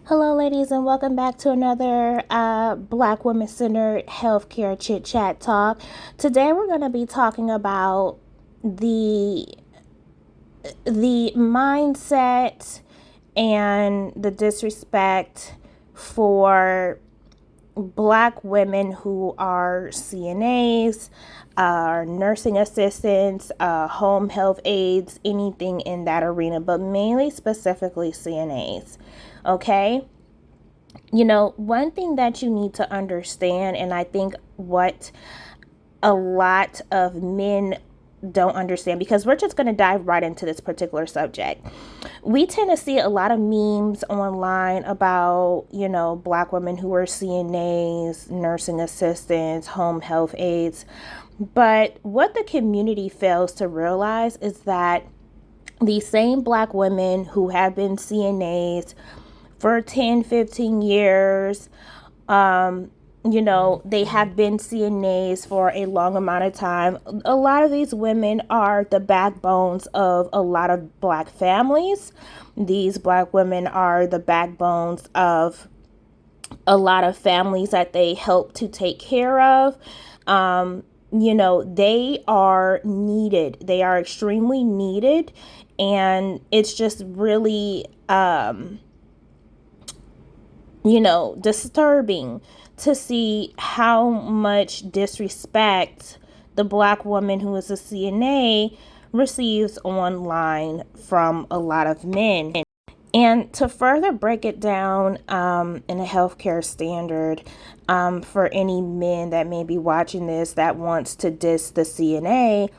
Hello, ladies, and welcome back to another Black Woman Centered Healthcare Chit Chat Talk. Today, we're going to be talking about the mindset and the disrespect for Black women who are CNAs, nursing assistants, home health aides, anything in that arena, but mainly specifically CNAs. Okay. One thing that you need to understand, and I think what a lot of men don't understand, because we're just going to dive right into this particular subject. We tend to see a lot of memes online about, Black women who are CNAs, nursing assistants, home health aides. But what the community fails to realize is that these same Black women who have been CNAs for 10, 15 years. They have been CNAs for a long amount of time. A lot of these women are the backbones of a lot of Black families. These Black women are the backbones of a lot of families that they help to take care of. They are needed. They are extremely needed. And it's just really, disturbing to see how much disrespect the Black woman who is a CNA receives online from a lot of men. And to further break it down in a healthcare standard, for any men that may be watching this that wants to diss the CNA,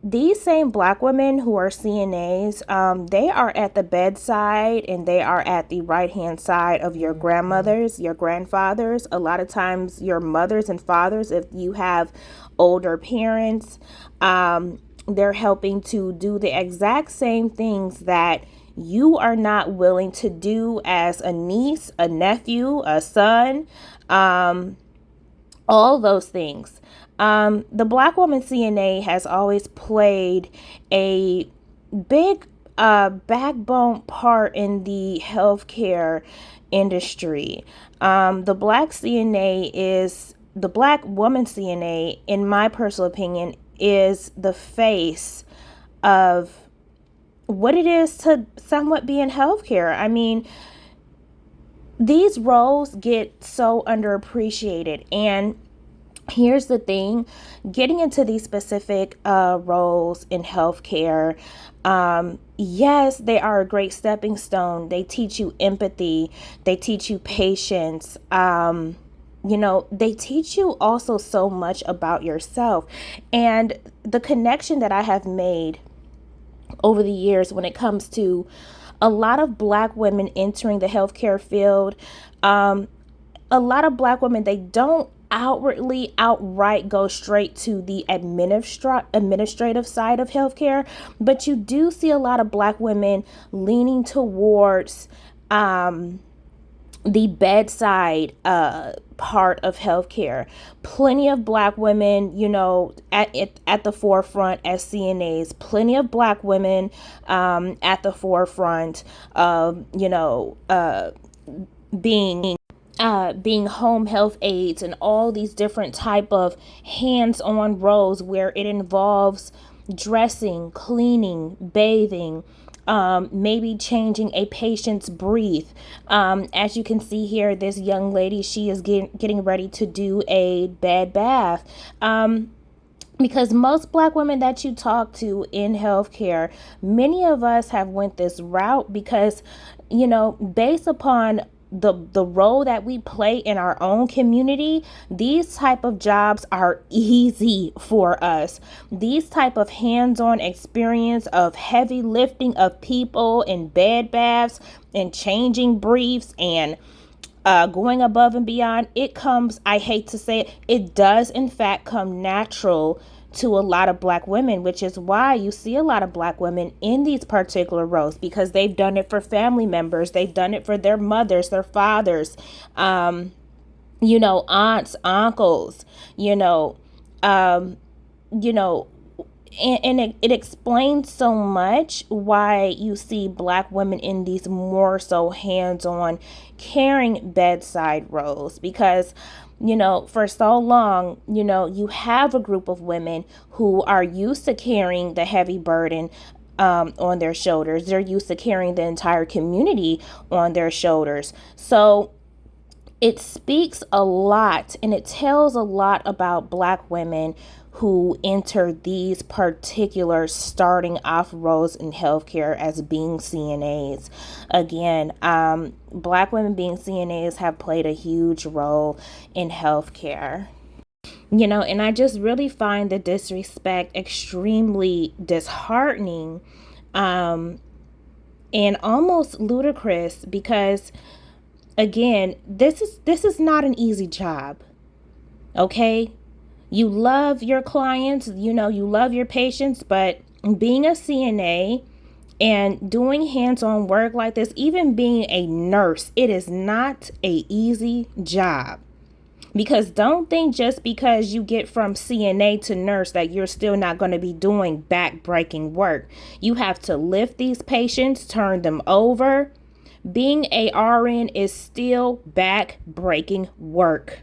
these same Black women who are CNAs, they are at the bedside and they are at the right hand side of your grandmothers, your grandfathers, a lot of times your mothers and fathers, if you have older parents. They're helping to do the exact same things that you are not willing to do as a niece, a nephew, a son, all those things. The Black Woman CNA has always played a big backbone part in the healthcare industry. The Black Woman CNA, in my personal opinion, is the face of what it is to somewhat be in healthcare. I mean, these roles get so underappreciated. And here's the thing, getting into these specific roles in healthcare, yes, they are a great stepping stone. They teach you empathy, they teach you patience. They teach you also so much about yourself. And the connection that I have made over the years when it comes to a lot of Black women entering the healthcare field, a lot of Black women, they don't outright go straight to the administrative side of healthcare, but you do see a lot of Black women leaning towards the bedside part of healthcare. Plenty of Black women, at the forefront as CNAs. Plenty of Black women at the forefront of, being home health aides and all these different type of hands-on roles where it involves dressing, cleaning, bathing, maybe changing a patient's brief. As you can see here, this young lady, she is getting ready to do a bed bath. Because most Black women that you talk to in healthcare, many of us have went this route because, based upon the role that we play in our own community, these type of jobs are easy for us. These type of hands-on experience of heavy lifting of people in bed baths and changing briefs and going above and beyond, it comes, I hate to say it, it does in fact come natural to a lot of Black women, which is why you see a lot of Black women in these particular roles, because they've done it for family members, they've done it for their mothers, their fathers, aunts, uncles, um, you know, it explains so much why you see Black women in these more so hands-on caring bedside roles, because for so long, you have a group of women who are used to carrying the heavy burden on their shoulders. They're used to carrying the entire community on their shoulders. So it speaks a lot and it tells a lot about Black women who enter these particular starting off roles in healthcare as being CNAs. Again, Black women being CNAs have played a huge role in healthcare. And I just really find the disrespect extremely disheartening, and almost ludicrous, because again, this is not an easy job. Okay? You love your clients, you love your patients, but being a CNA and doing hands-on work like this, even being a nurse, it is not a easy job. Because don't think just because you get from CNA to nurse that you're still not going to be doing back-breaking work. You have to lift these patients, turn them over. Being a RN is still back-breaking work.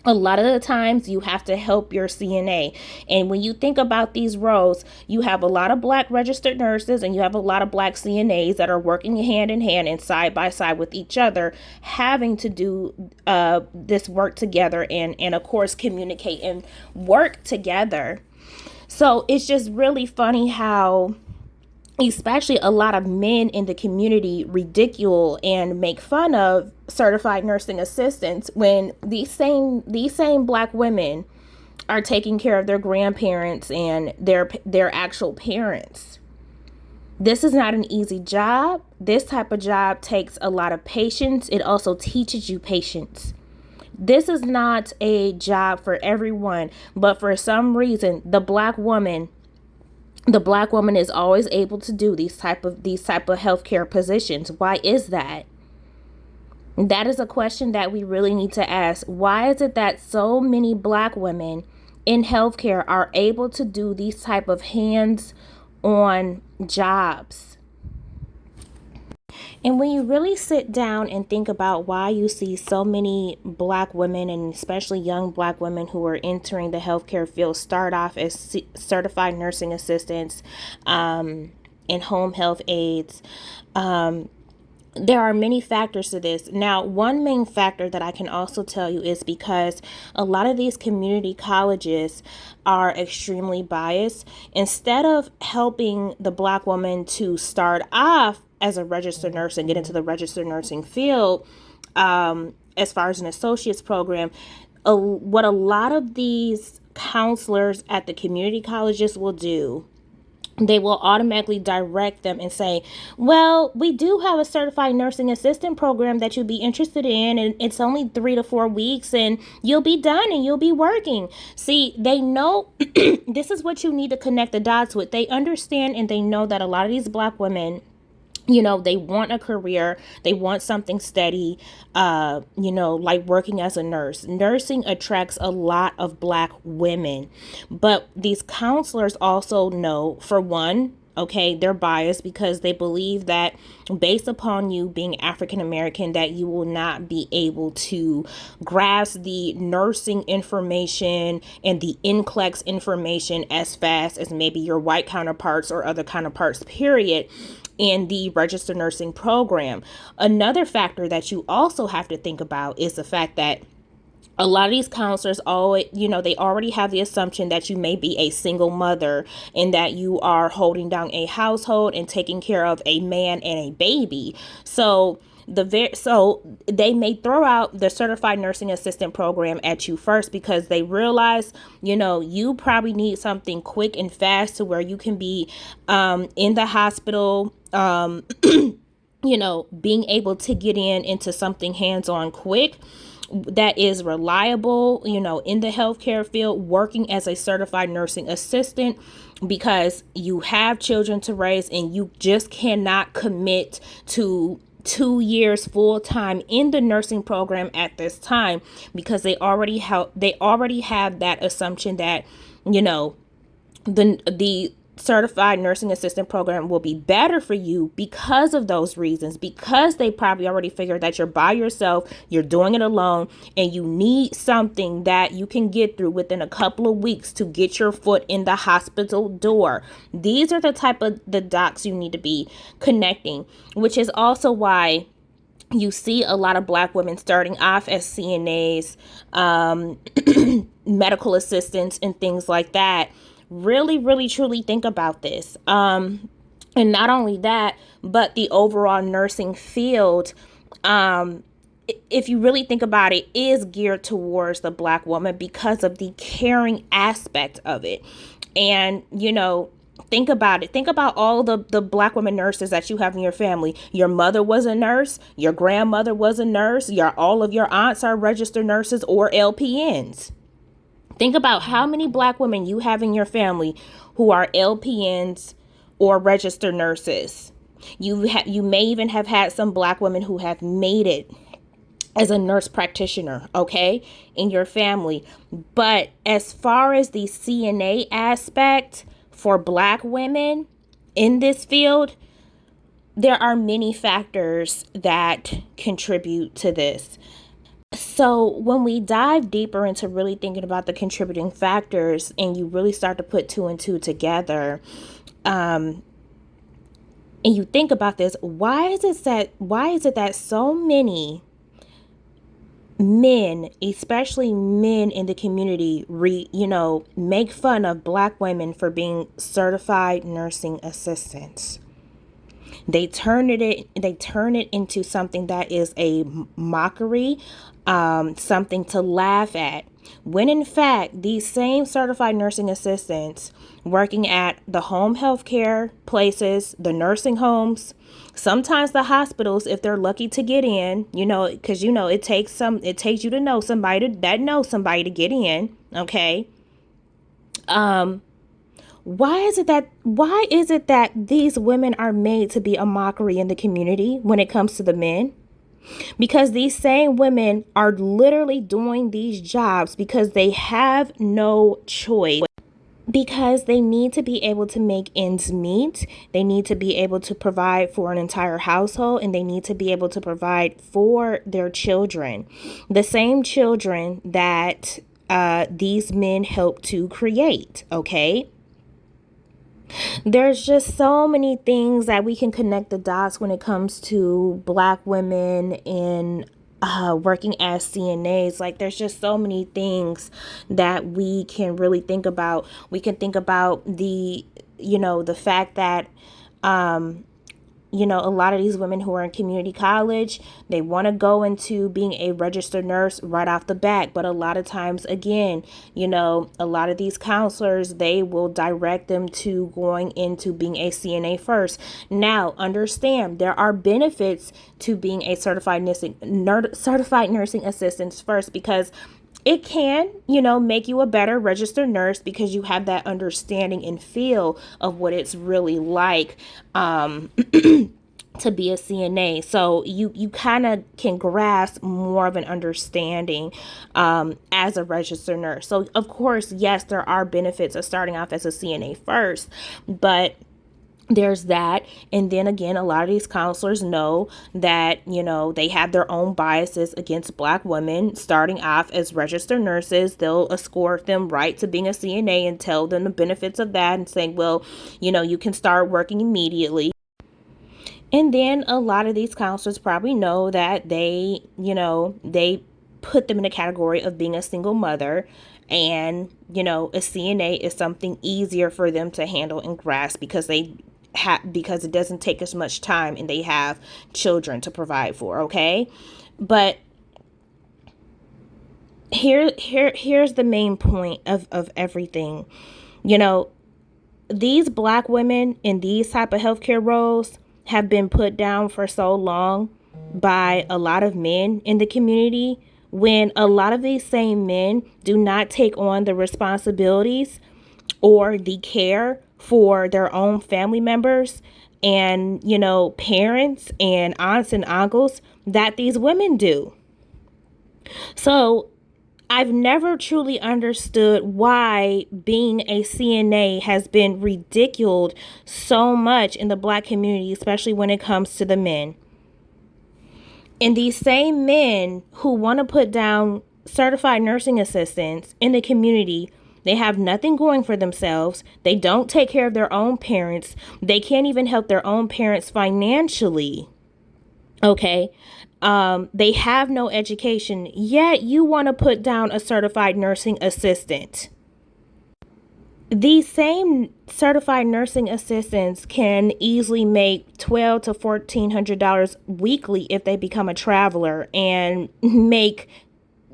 A lot of the times you have to help your CNA. And when you think about these roles, you have a lot of Black registered nurses and you have a lot of Black CNAs that are working hand in hand and side by side with each other, having to do this work together and of course communicate and work together. So it's just really funny how especially a lot of men in the community ridicule and make fun of certified nursing assistants when these same Black women are taking care of their grandparents and their actual parents. This is not an easy job. This type of job takes a lot of patience. It also teaches you patience. This is not a job for everyone, but for some reason, the Black woman is always able to do these type of healthcare positions. Why is that? That is a question that we really need to ask. Why is it that so many Black women in healthcare are able to do these type of hands-on jobs? And when you really sit down and think about why you see so many Black women, and especially young Black women who are entering the healthcare field, start off as certified nursing assistants and home health aides, there are many factors to this. Now, one main factor that I can also tell you is because a lot of these community colleges are extremely biased. Instead of helping the Black woman to start off as a registered nurse and get into the registered nursing field, as far as an associate's program, what a lot of these counselors at the community colleges will do, they will automatically direct them and say, well, we do have a certified nursing assistant program that you'd be interested in, and it's only 3 to 4 weeks and you'll be done and you'll be working. See, they know this is what you need to connect the dots with. They understand and they know that a lot of these Black women, they want a career, they want something steady, like working as a nurse. Nursing attracts a lot of Black women, but these counselors also know, for one, okay, they're biased because they believe that based upon you being African American, that you will not be able to grasp the nursing information and the NCLEX information as fast as maybe your white counterparts or other counterparts, period, in the registered nursing program. Another factor that you also have to think about is the fact that a lot of these counselors always, they already have the assumption that you may be a single mother and that you are holding down a household and taking care of a man and a baby. So they may throw out the certified nursing assistant program at you first because they realize, you probably need something quick and fast to where you can be in the hospital, being able to get into something hands-on quick that is reliable, in the healthcare field, working as a certified nursing assistant, because you have children to raise and you just cannot commit to 2 years full time in the nursing program at this time, because they already have that assumption that, the certified nursing assistant program will be better for you because of those reasons, because they probably already figured that you're by yourself, you're doing it alone, and you need something that you can get through within a couple of weeks to get your foot in the hospital door. These are the type of the docs you need to be connecting, which is also why you see a lot of Black women starting off as CNAs, medical assistants, and things like that. Really, really, truly think about this. And not only that, but the overall nursing field, if you really think about it, is geared towards the Black woman because of the caring aspect of it. And, think about it. Think about all the Black women nurses that you have in your family. Your mother was a nurse. Your grandmother was a nurse. All of your aunts are registered nurses or LPNs. Think about how many Black women you have in your family who are LPNs or registered nurses. You may even have had some Black women who have made it as a nurse practitioner, okay, in your family. But as far as the CNA aspect for Black women in this field, there are many factors that contribute to this. So when we dive deeper into really thinking about the contributing factors and you really start to put two and two together, and you think about this, why is it that so many men, especially men in the community, make fun of Black women for being certified nursing assistants? They turn it into something that is a mockery, something to laugh at. When in fact, these same certified nursing assistants working at the home health care places, the nursing homes, sometimes the hospitals, if they're lucky to get in, because it takes you to know somebody that knows somebody to get in, okay? Why is it that these women are made to be a mockery in the community when it comes to the men? Because these same women are literally doing these jobs because they have no choice. Because they need to be able to make ends meet. They need to be able to provide for an entire household, and they need to be able to provide for their children. The same children that these men help to create, okay? There's just so many things that we can connect the dots when it comes to Black women in working as CNAs. Like, there's just so many things that we can really think about. We can think about the fact that a lot of these women who are in community college, they want to go into being a registered nurse right off the bat. But a lot of times, again, a lot of these counselors, they will direct them to going into being a CNA first. Now, understand, there are benefits to being a certified nursing assistant first, because it can, make you a better registered nurse because you have that understanding and feel of what it's really like to be a CNA. So you kind of can grasp more of an understanding as a registered nurse. So, of course, yes, there are benefits of starting off as a CNA first, but there's that. And then again, a lot of these counselors know that, they have their own biases against Black women starting off as registered nurses. They'll escort them right to being a CNA and tell them the benefits of that and saying, well, you can start working immediately. And then a lot of these counselors probably know that they put them in a category of being a single mother. And, a CNA is something easier for them to handle and grasp because because it doesn't take as much time and they have children to provide for, okay? But here's the main point of everything. These Black women in these type of healthcare roles have been put down for so long by a lot of men in the community, when a lot of these same men do not take on the responsibilities or the care for their own family members and, parents and aunts and uncles that these women do. So I've never truly understood why being a CNA has been ridiculed so much in the Black community, especially when it comes to the men. And these same men who want to put down certified nursing assistants in the community, they have nothing going for themselves. They don't take care of their own parents. They can't even help their own parents financially. Okay. They have no education, yet you want to put down a certified nursing assistant. These same certified nursing assistants can easily make $1,200 to $1,400 weekly if they become a traveler, and make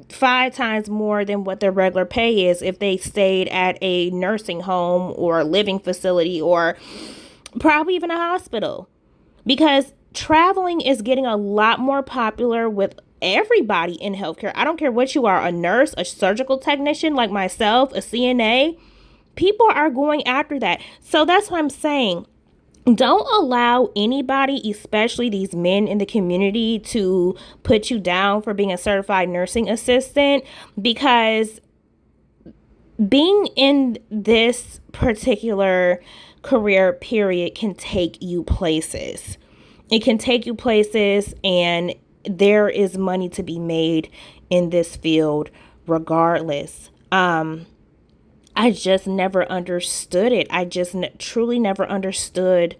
5 times more than what their regular pay is if they stayed at a nursing home or a living facility, or probably even a hospital. Because traveling is getting a lot more popular with everybody in healthcare. I don't care what you are, a nurse, a surgical technician like myself, a CNA. People are going after that. So that's what I'm saying. Don't allow anybody, especially these men in the community, to put you down for being a certified nursing assistant, because being in this particular career period can take you places. It can take you places, and there is money to be made in this field regardless. I just never understood it. I just truly never understood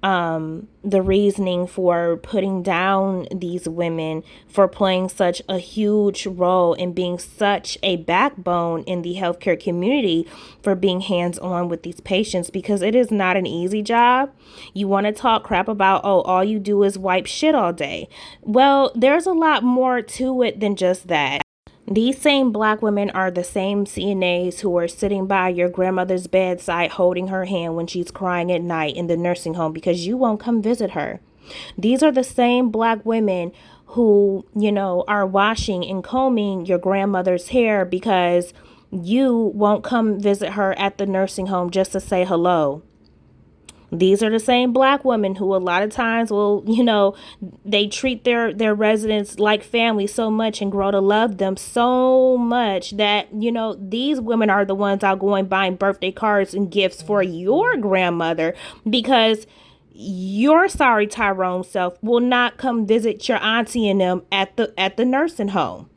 the reasoning for putting down these women for playing such a huge role and being such a backbone in the healthcare community, for being hands-on with these patients, because it is not an easy job. You want to talk crap about, oh, all you do is wipe shit all day. Well, there's a lot more to it than just that. These same Black women are the same CNAs who are sitting by your grandmother's bedside holding her hand when she's crying at night in the nursing home because you won't come visit her. These are the same Black women who, are washing and combing your grandmother's hair because you won't come visit her at the nursing home just to say hello. These are the same Black women who a lot of times will, they treat their residents like family so much and grow to love them so much that, these women are the ones out going buying birthday cards and gifts for your grandmother, because your sorry Tyrone self will not come visit your auntie and them at the nursing home.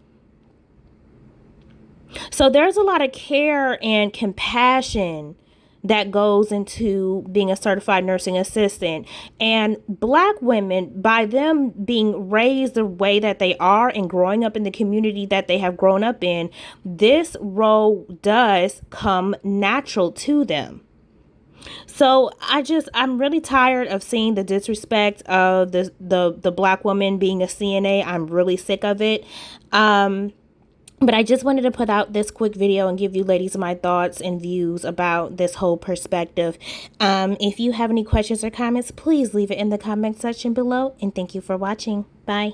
So there's a lot of care and compassion that goes into being a certified nursing assistant. And Black women, by them being raised the way that they are and growing up in the community that they have grown up in, this role does come natural to them. So I'm really tired of seeing the disrespect of the Black woman being a CNA. I'm really sick of it. But I just wanted to put out this quick video and give you ladies my thoughts and views about this whole perspective. If you have any questions or comments, please leave it in the comment section below. And thank you for watching. Bye.